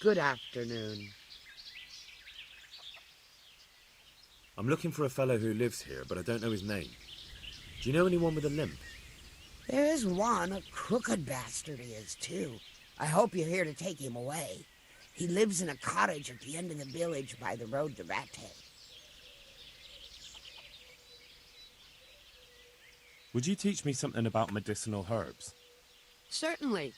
Good afternoon. I'm looking for a fellow who lives here, but I don't know his name. Do you know anyone with a limp? There is one, a crooked bastard he is, too. I hope you're here to take him away. He lives in a cottage at the end of the village by the road to Rate. Would you teach me something about medicinal herbs? Certainly.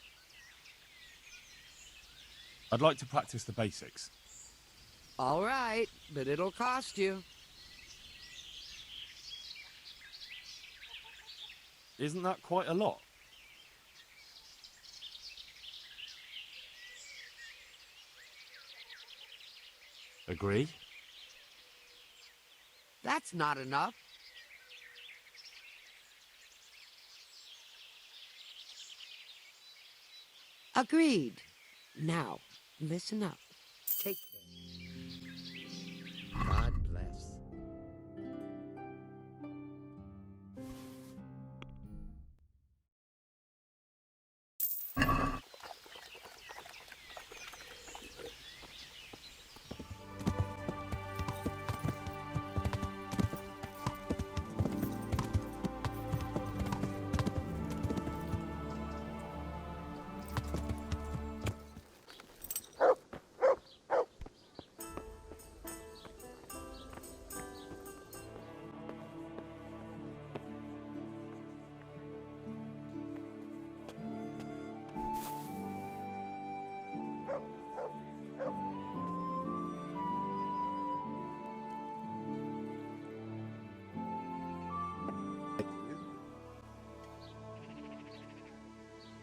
I'd like to practice the basics. All right, but it'll cost you. Isn't that quite a lot? Agree? That's not enough. Agreed. Now, listen up. Take care. God bless.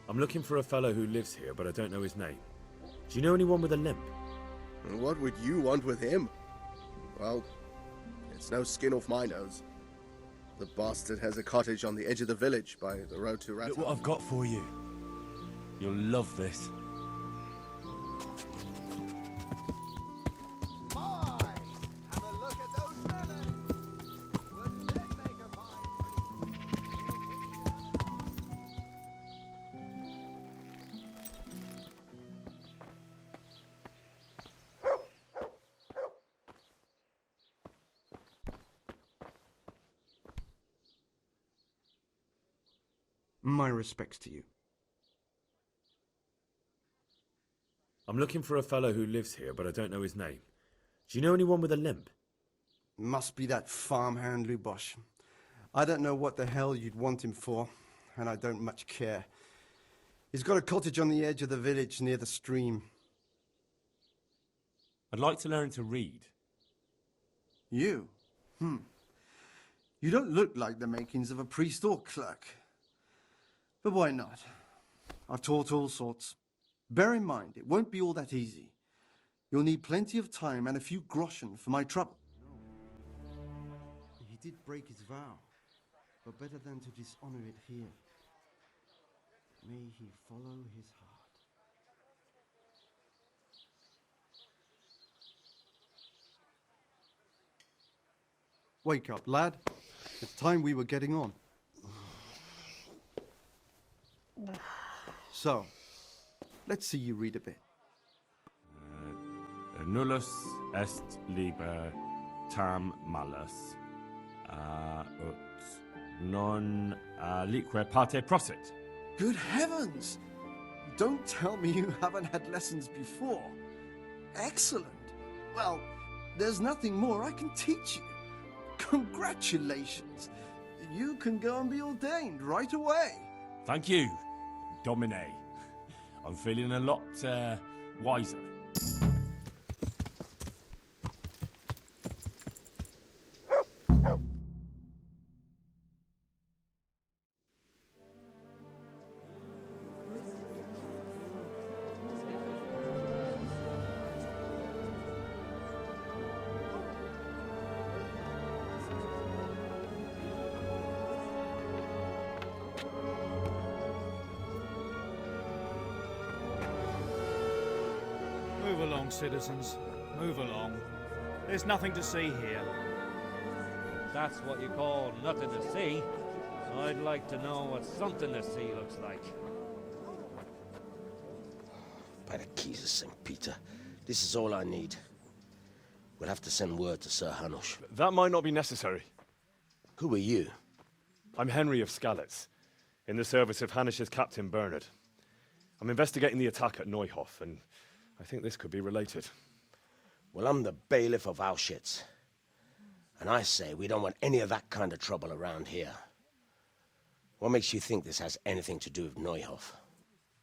I'm looking for a fellow who lives here, but I don't know his name. Do you know anyone with a limp? What would you want with him? Well, it's no skin off my nose. The bastard has a cottage on the edge of the village by the road to Rate. Look what I've got for you. You'll love this. My respects to you. I'm looking for a fellow who lives here, but I don't know his name. Do you know anyone with a limp? Must be that farmhand Lubosh. I don't know what the hell you'd want him for, and I don't much care. He's got a cottage on the edge of the village near the stream. I'd like to learn to read. You? You don't look like the makings of a priest or clerk. But why not? I've taught all sorts. Bear in mind, it won't be all that easy. You'll need plenty of time and a few groschen for my trouble. He did break his vow, but better than to dishonor it here. May he follow his heart. Wake up, lad. It's time we were getting on. So, let's see you read a bit. Nullus est liber tam malus, ut non lique parte prosit. Good heavens! Don't tell me you haven't had lessons before. Excellent. Well, there's nothing more I can teach you. Congratulations. You can go and be ordained right away. Thank you, Domine. I'm feeling a lot wiser. Move along, citizens. Move along. There's nothing to see here. That's what you call nothing to see. I'd like to know what something to see looks like. By the keys of St. Peter. This is all I need. We'll have to send word to Sir Hanush. That might not be necessary. Who are you? I'm Henry of Skalitz, in the service of Hanush's Captain Bernard. I'm investigating the attack at Neuhof, and I think this could be related. Well, I'm the bailiff of Auschwitz. And I say we don't want any of that kind of trouble around here. What makes you think this has anything to do with Neuhof?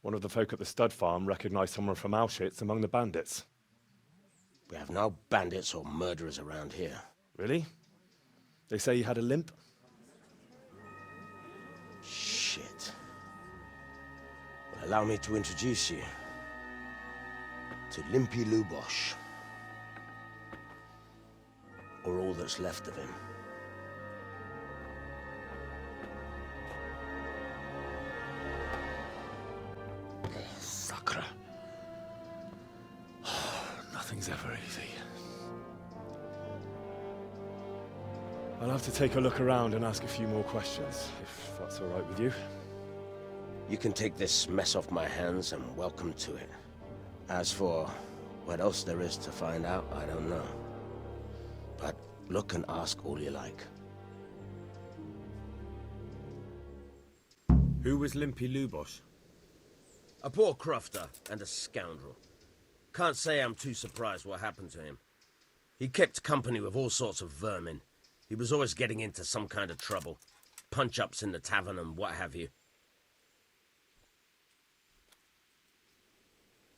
One of the folk at the stud farm recognized someone from Auschwitz among the bandits. We have no bandits or murderers around here. Really? They say he had a limp? Shit. Well, allow me to introduce you to Limpy Lubosh. Or all that's left of him. Sakra. Nothing's ever easy. I'll have to take a look around and ask a few more questions, if that's all right with you. You can take this mess off my hands and welcome to it. As for what else there is to find out, I don't know. But look and ask all you like. Who was Limpy Lubosh? A poor crofter and a scoundrel. Can't say I'm too surprised what happened to him. He kept company with all sorts of vermin. He was always getting into some kind of trouble. Punch-ups in the tavern and what have you.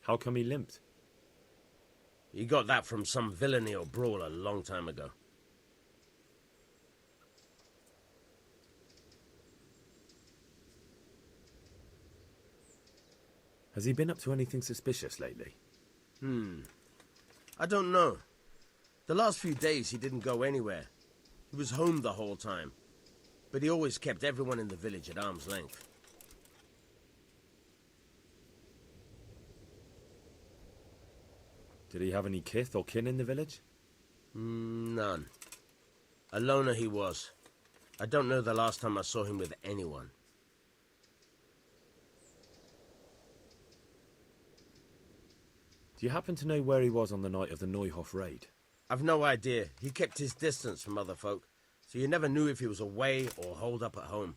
How come he limped? He got that from some villainy or brawl a long time ago. Has he been up to anything suspicious lately? I don't know. The last few days he didn't go anywhere. He was home the whole time. But he always kept everyone in the village at arm's length. Did he have any kith or kin in the village? None. A loner he was. I don't know the last time I saw him with anyone. Do you happen to know where he was on the night of the Neuhof raid? I've no idea. He kept his distance from other folk, so you never knew if he was away or holed up at home.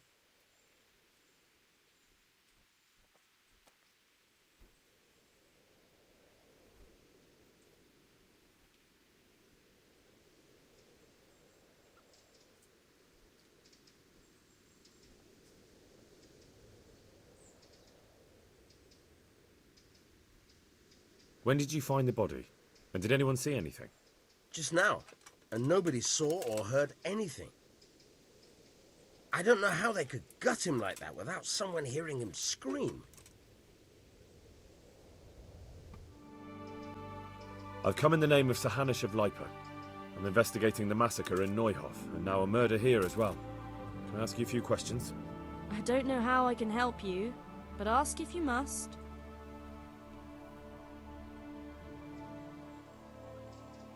When did you find the body? And did anyone see anything? Just now, and nobody saw or heard anything. I don't know how they could gut him like that without someone hearing him scream. I've come in the name of Sir Hanush of Lipa. I'm investigating the massacre in Neuhof, and now a murder here as well. Can I ask you a few questions? I don't know how I can help you, but ask if you must.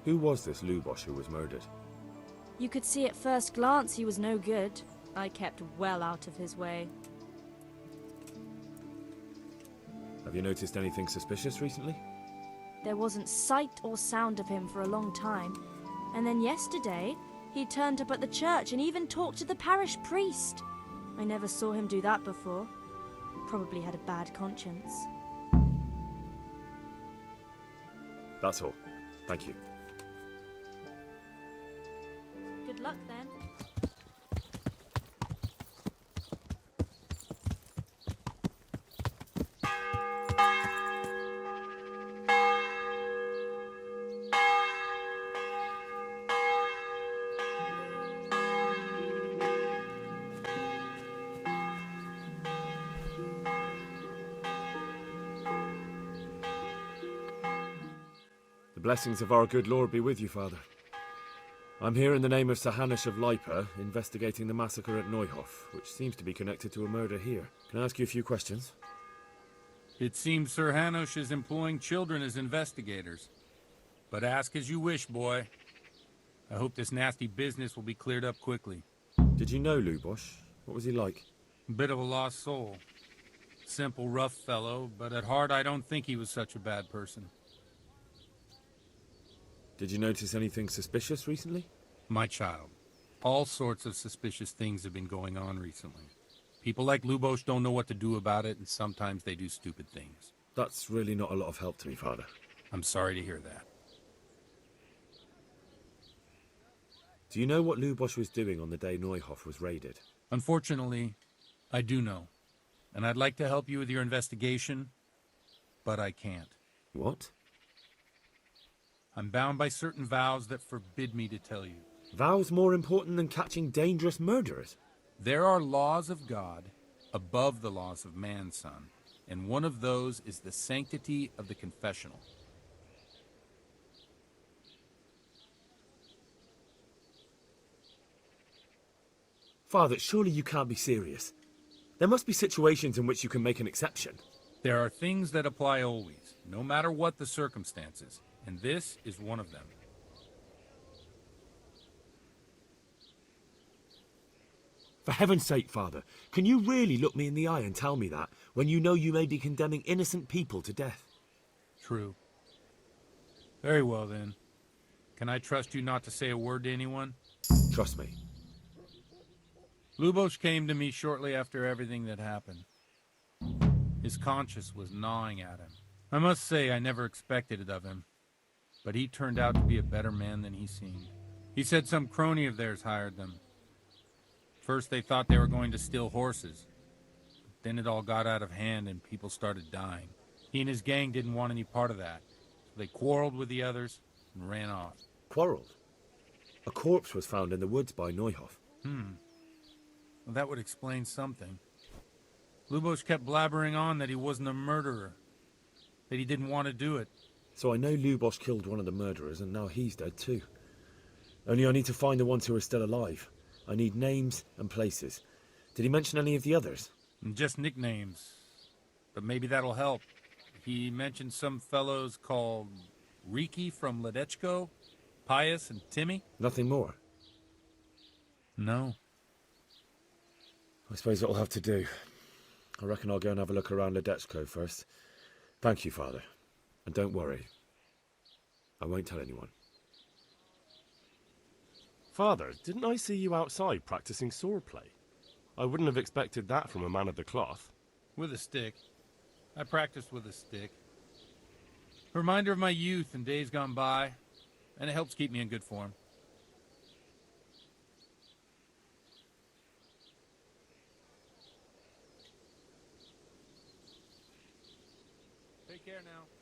Who was this Lubosh who was murdered? You could see at first glance he was no good. I kept well out of his way. Have you noticed anything suspicious recently? There wasn't sight or sound of him for a long time. And then yesterday, he turned up at the church and even talked to the parish priest. I never saw him do that before. Probably had a bad conscience. That's all. Thank you. Good luck then. The blessings of our good Lord be with you, Father. I'm here in the name of Sir Hanush of Lipa, investigating the massacre at Neuhof, which seems to be connected to a murder here. Can I ask you a few questions? It seems Sir Hanush is employing children as investigators. But ask as you wish, boy. I hope this nasty business will be cleared up quickly. Did you know Lubosh? What was he like? Bit of a lost soul. Simple, rough fellow, but at heart I don't think he was such a bad person. Did you notice anything suspicious recently? My child, all sorts of suspicious things have been going on recently. People like Lubos don't know what to do about it, and sometimes they do stupid things. That's really not a lot of help to me, Father. I'm sorry to hear that. Do you know what Lubos was doing on the day Neuhof was raided? Unfortunately, I do know. And I'd like to help you with your investigation, but I can't. What? I'm bound by certain vows that forbid me to tell you. Vows more important than catching dangerous murderers? There are laws of God above the laws of man, son, and one of those is the sanctity of the confessional. Father, surely you can't be serious. There must be situations in which you can make an exception. There are things that apply always, no matter what the circumstances, and this is one of them. For heaven's sake, Father, can you really look me in the eye and tell me that, when you know you may be condemning innocent people to death? True. Very well, then. Can I trust you not to say a word to anyone? Trust me. Lubos came to me shortly after everything that happened. His conscience was gnawing at him. I must say I never expected it of him, but he turned out to be a better man than he seemed. He said some crony of theirs hired them. First they thought they were going to steal horses. But then it all got out of hand and people started dying. He and his gang didn't want any part of that, so they quarreled with the others and ran off. Quarreled? A corpse was found in the woods by Neuhof. Well, that would explain something. Lubos kept blabbering on that he wasn't a murderer, that he didn't want to do it. So I know Lubos killed one of the murderers, and now he's dead too. Only I need to find the ones who are still alive. I need names and places. Did he mention any of the others? Just nicknames, but maybe that'll help. He mentioned some fellows called Riki from Ledechko, Pius and Timmy. Nothing more? No. I suppose it'll have to do. I reckon I'll go and have a look around Ledechko first. Thank you, Father. And don't worry. I won't tell anyone. Father, didn't I see you outside practicing swordplay? I wouldn't have expected that from a man of the cloth. With a stick. I practiced with a stick. A reminder of my youth and days gone by, and it helps keep me in good form. Take care now.